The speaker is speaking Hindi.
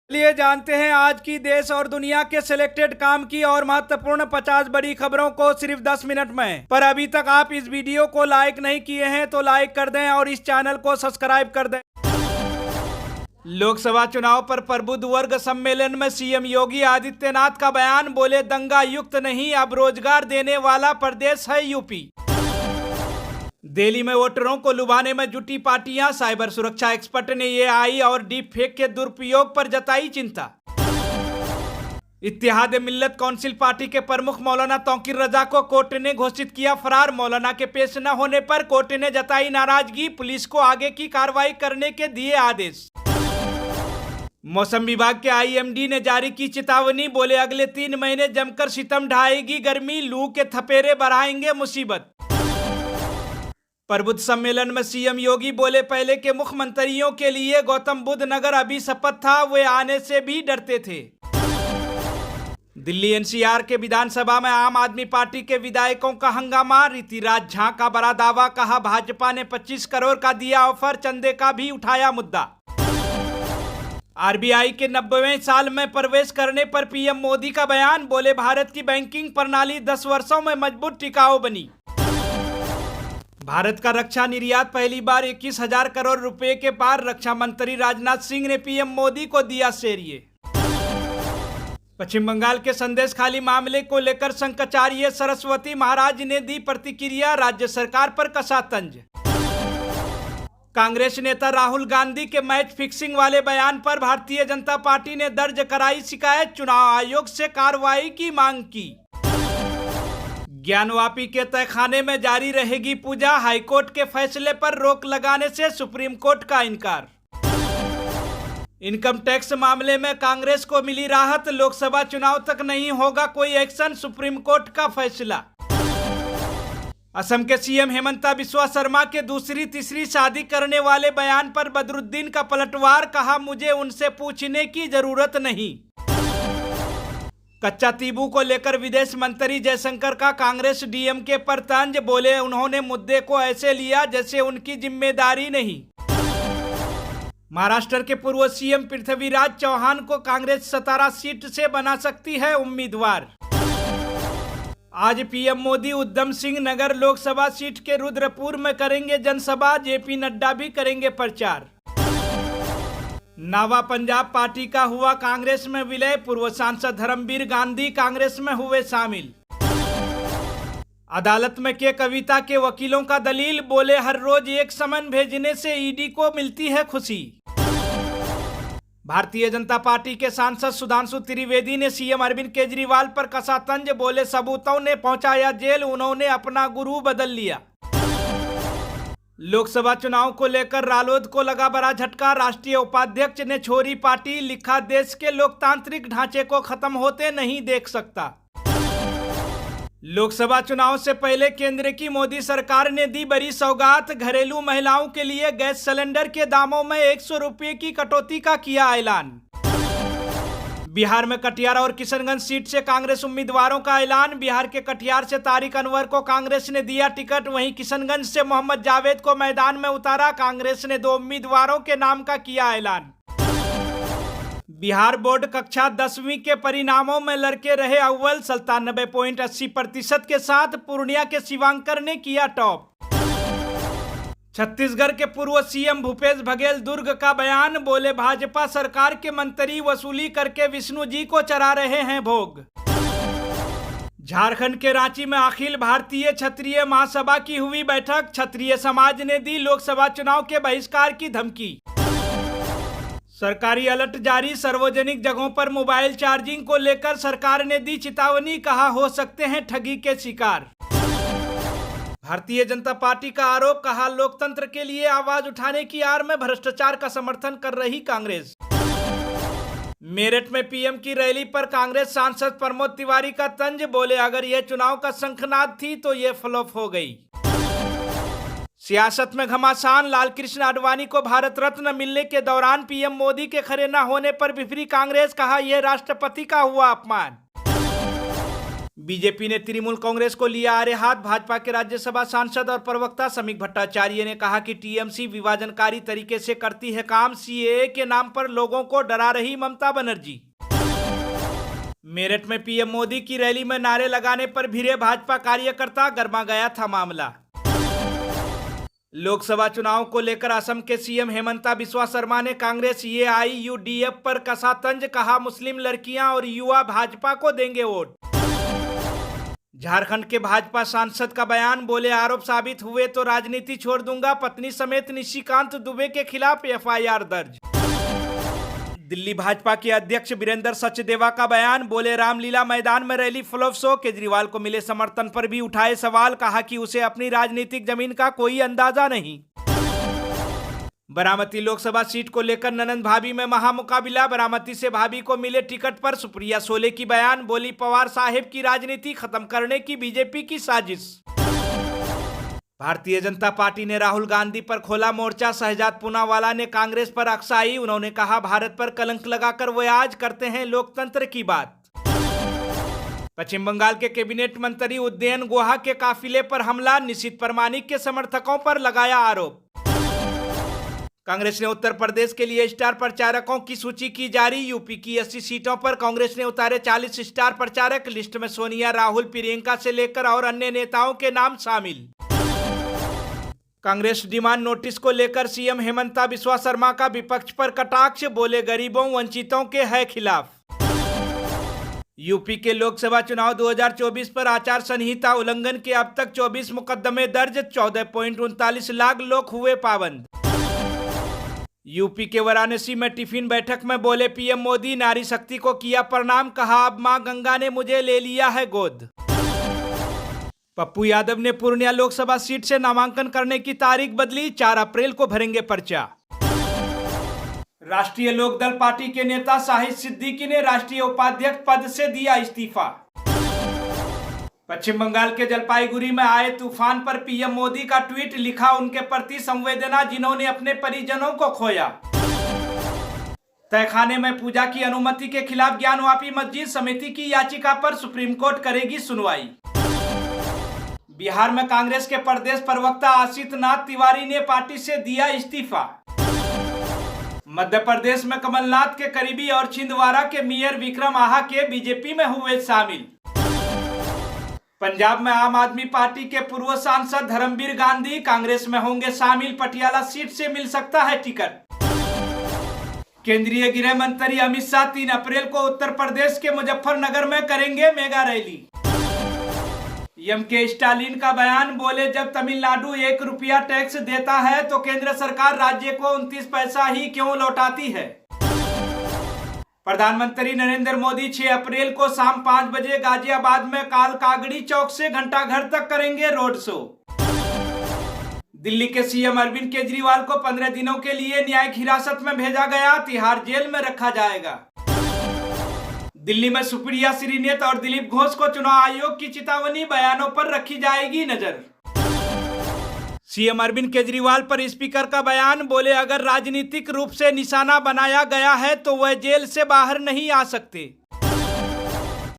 चलिए जानते हैं आज की देश और दुनिया के सिलेक्टेड काम की और महत्वपूर्ण 50 बड़ी खबरों को सिर्फ 10 मिनट में। पर अभी तक आप इस वीडियो को लाइक नहीं किए हैं तो लाइक कर दें और इस चैनल को सब्सक्राइब कर दें। लोकसभा चुनाव पर प्रबुद्ध वर्ग सम्मेलन में सीएम योगी आदित्यनाथ का बयान, बोले दंगा युक्त नहीं, अब रोजगार देने वाला प्रदेश है यूपी। दिल्ली में वोटरों को लुभाने में जुटी पार्टियां, साइबर सुरक्षा एक्सपर्ट ने एआई और डीप फेक के दुरुपयोग पर जताई चिंता। इत्तेहाद मिल्लत काउंसिल पार्टी के प्रमुख मौलाना तौकीर रजा को कोर्ट ने घोषित किया फरार। मौलाना के पेश न होने पर कोर्ट ने जताई नाराजगी, पुलिस को आगे की कार्रवाई करने के दिए आदेश। मौसम विभाग के आईएमडी ने जारी की चेतावनी, बोले अगले 3 महीने जमकर सितम ढाएगी गर्मी, लू के थपेरे बढ़ाएंगे मुसीबत। प्रबुद्ध सम्मेलन में सीएम योगी बोले पहले के मुख्यमंत्रियों के लिए गौतम बुद्ध नगर अभी शपथ था, वे आने से भी डरते थे। दिल्ली एनसीआर के विधानसभा में आम आदमी पार्टी के विधायकों का हंगामा, ऋतिराज झा का बड़ा दावा, कहा भाजपा ने 25 करोड़ का दिया ऑफर, चंदे का भी उठाया मुद्दा। आरबीआई के 90वें साल में प्रवेश करने पर पीएम मोदी का बयान, बोले भारत की बैंकिंग प्रणाली 10 वर्षों में मजबूत टिकाऊ बनी। भारत का रक्षा निर्यात पहली बार 21,000 करोड़ रुपए के पार, रक्षा मंत्री राजनाथ सिंह ने पीएम मोदी को दिया श्रेय। पश्चिम बंगाल के संदेश खाली मामले को लेकर शंकराचार्य सरस्वती महाराज ने दी प्रतिक्रिया, राज्य सरकार पर कसा तंज। कांग्रेस नेता राहुल गांधी के मैच फिक्सिंग वाले बयान पर भारतीय जनता पार्टी ने दर्ज कराई शिकायत, चुनाव आयोग से कार्रवाई की मांग की। ज्ञानवापी के तहखाने में जारी रहेगी पूजा, हाईकोर्ट के फैसले पर रोक लगाने से सुप्रीम कोर्ट का इनकार। इनकम टैक्स मामले में कांग्रेस को मिली राहत, लोकसभा चुनाव तक नहीं होगा कोई एक्शन, सुप्रीम कोर्ट का फैसला। असम के सीएम हेमंता बिस्वा शर्मा के दूसरी तीसरी शादी करने वाले बयान पर बदरुद्दीन का पलटवार, कहा मुझे उनसे पूछने की जरूरत नहीं। कच्चा तीबू को लेकर विदेश मंत्री जयशंकर का कांग्रेस डीएमके पर तंज, बोले उन्होंने मुद्दे को ऐसे लिया जैसे उनकी जिम्मेदारी नहीं। महाराष्ट्र के पूर्व सीएम पृथ्वीराज चौहान को कांग्रेस 17 सीट से बना सकती है उम्मीदवार। आज पीएम मोदी उधम सिंह नगर लोकसभा सीट के रुद्रपुर में करेंगे जनसभा, जेपी नड्डा भी करेंगे प्रचार। नवा पंजाब पार्टी का हुआ कांग्रेस में विलय, पूर्व सांसद धर्मवीर गांधी कांग्रेस में हुए शामिल। अदालत में के कविता के वकीलों का दलील, बोले हर रोज एक समन भेजने से ईडी को मिलती है खुशी। भारतीय जनता पार्टी के सांसद सुधांशु त्रिवेदी ने सीएम अरविंद केजरीवाल पर कसा तंज, बोले सबूतों ने पहुंचाया जेल, उन्होंने अपना गुरु बदल लिया। लोकसभा चुनाव को लेकर रालोद को लगा बड़ा झटका, राष्ट्रीय उपाध्यक्ष ने छोड़ी पार्टी, लिखा देश के लोकतांत्रिक ढांचे को खत्म होते नहीं देख सकता। लोकसभा चुनाव से पहले केंद्र की मोदी सरकार ने दी बड़ी सौगात, घरेलू महिलाओं के लिए गैस सिलेंडर के दामों में 100 रुपये की कटौती का किया ऐलान। बिहार में कटिहार और किशनगंज सीट से कांग्रेस उम्मीदवारों का ऐलान, बिहार के कटिहार से तारिक अनवर को कांग्रेस ने दिया टिकट, वहीं किशनगंज से मोहम्मद जावेद को मैदान में उतारा, कांग्रेस ने 2 उम्मीदवारों के नाम का किया ऐलान। बिहार बोर्ड कक्षा 10वीं के परिणामों में लड़के रहे अव्वल, 97.80% के साथ पूर्णिया के शिवांकर ने किया टॉप। छत्तीसगढ़ के पूर्व सीएम भूपेश बघेल दुर्ग का बयान, बोले भाजपा सरकार के मंत्री वसूली करके विष्णु जी को चढ़ा रहे हैं भोग। झारखंड के रांची में अखिल भारतीय क्षत्रिय महासभा की हुई बैठक, क्षत्रिय समाज ने दी लोकसभा चुनाव के बहिष्कार की धमकी। सरकारी अलर्ट जारी, सार्वजनिक जगहों पर मोबाइल चार्जिंग को लेकर सरकार ने दी चेतावनी, कहा हो सकते हैं ठगी के शिकार। भारतीय जनता पार्टी का आरोप, कहा लोकतंत्र के लिए आवाज उठाने की आड़ में भ्रष्टाचार का समर्थन कर रही कांग्रेस। मेरठ में पीएम की रैली पर कांग्रेस सांसद प्रमोद तिवारी का तंज, बोले अगर यह चुनाव का शंखनाद थी तो यह फ्लॉप हो गई। सियासत में घमासान, लालकृष्ण आडवाणी को भारत रत्न मिलने के दौरान पीएम मोदी के खड़े न होने पर बिफरी कांग्रेस, कहा यह राष्ट्रपति का हुआ अपमान। बीजेपी ने तृणमूल कांग्रेस को लिया आड़े हाथ। भाजपा के राज्यसभा सांसद और प्रवक्ता समीक भट्टाचार्य ने कहा कि टीएमसी विभाजनकारी तरीके से करती है काम। सीएए के नाम पर लोगों को डरा रही ममता बनर्जी। मेरठ में पीएम मोदी की रैली में नारे लगाने पर भिड़े भाजपा कार्यकर्ता, गरमा गया था मामला। लोकसभा चुनाव को लेकर असम के सीएम हेमंता बिस्वा शर्मा ने कांग्रेस एआईयूडीएफ पर कसा तंज। कहा मुस्लिम लड़कियां और युवा भाजपा को देंगे वोट। झारखंड के भाजपा सांसद का बयान, बोले आरोप साबित हुए तो राजनीति छोड़ दूंगा। पत्नी समेत निशिकांत दुबे के खिलाफ एफआईआर दर्ज। दिल्ली भाजपा के अध्यक्ष वीरेंद्र सचदेवा का बयान, बोले रामलीला मैदान में रैली फ्लॉप शो। केजरीवाल को मिले समर्थन पर भी उठाए सवाल। कहा कि उसे अपनी राजनीतिक जमीन का कोई अंदाजा नहीं। बारामती लोकसभा सीट को लेकर ननंद भाभी में महामुकाबिला। बारामती से भाभी को मिले टिकट पर सुप्रिया सोले की बयान, बोली पवार साहिब की राजनीति खत्म करने की बीजेपी की साजिश। भारतीय जनता पार्टी ने राहुल गांधी पर खोला मोर्चा। शहजाद पूनावाला ने कांग्रेस पर अक्साई। उन्होंने कहा भारत पर कलंक लगाकर वे आज करते हैं लोकतंत्र की बात। पश्चिम बंगाल के कैबिनेट मंत्री उदयन गुहा के काफिले पर हमला। निशित प्रामाणिक के समर्थकों पर लगाया आरोप। कांग्रेस ने उत्तर प्रदेश के लिए स्टार प्रचारकों की सूची की जारी। यूपी की 80 सीटों पर कांग्रेस ने उतारे 40 स्टार प्रचारक। लिस्ट में सोनिया, राहुल, प्रियंका से लेकर और अन्य नेताओं के नाम शामिल। कांग्रेस डिमांड नोटिस को लेकर सीएम हेमंता बिस्वा शर्मा का विपक्ष पर कटाक्ष, बोले गरीबों वंचितों के है खिलाफ। यूपी के लोकसभा चुनाव 2024 पर आचार संहिता उल्लंघन के अब तक 24 मुकदमे दर्ज। 14.39 लाख लोग हुए पाबंद। यूपी के वाराणसी में टिफिन बैठक में बोले पीएम मोदी, नारी शक्ति को किया प्रणाम। कहा अब मां गंगा ने मुझे ले लिया है गोद। पप्पू यादव ने पूर्णिया लोकसभा सीट से नामांकन करने की तारीख बदली। 4 अप्रैल को भरेंगे पर्चा। राष्ट्रीय लोकदल पार्टी के नेता शाहिद सिद्दीकी ने राष्ट्रीय उपाध्यक्ष पद से दिया इस्तीफा। पश्चिम बंगाल के जलपाईगुड़ी में आए तूफान पर पीएम मोदी का ट्वीट, लिखा उनके प्रति संवेदना जिन्होंने अपने परिजनों को खोया। तहखाने में पूजा की अनुमति के खिलाफ ज्ञानवापी मस्जिद समिति की याचिका पर सुप्रीम कोर्ट करेगी सुनवाई। बिहार में कांग्रेस के प्रदेश प्रवक्ता आशीष नाथ तिवारी ने पार्टी से दिया इस्तीफा। मध्य प्रदेश में कमलनाथ के करीबी और छिंदवाड़ा के मेयर विक्रम आहा के बीजेपी में हुए शामिल। पंजाब में आम आदमी पार्टी के पूर्व सांसद धर्मवीर गांधी कांग्रेस में होंगे शामिल। पटियाला सीट से मिल सकता है टिकट। केंद्रीय गृह मंत्री अमित शाह 3 अप्रैल को उत्तर प्रदेश के मुजफ्फरनगर में करेंगे मेगा रैली। एम के स्टालिन का बयान, बोले जब तमिलनाडु 1 रुपया टैक्स देता है तो केंद्र सरकार राज्य को 29 पैसा ही क्यों लौटाती है। प्रधानमंत्री नरेंद्र मोदी 6 अप्रैल को शाम 5 बजे गाजियाबाद में काल कागड़ी चौक से घंटाघर तक करेंगे रोड शो। दिल्ली के सीएम अरविंद केजरीवाल को 15 दिनों के लिए न्यायिक हिरासत में भेजा गया। तिहाड़ जेल में रखा जाएगा। दिल्ली में सुप्रिया श्रीनेत और दिलीप घोष को चुनाव आयोग की चेतावनी, बयानों पर रखी जाएगी नजर। सीएम अरविंद केजरीवाल पर स्पीकर का बयान, बोले अगर राजनीतिक रूप से निशाना बनाया गया है तो वह जेल से बाहर नहीं आ सकते।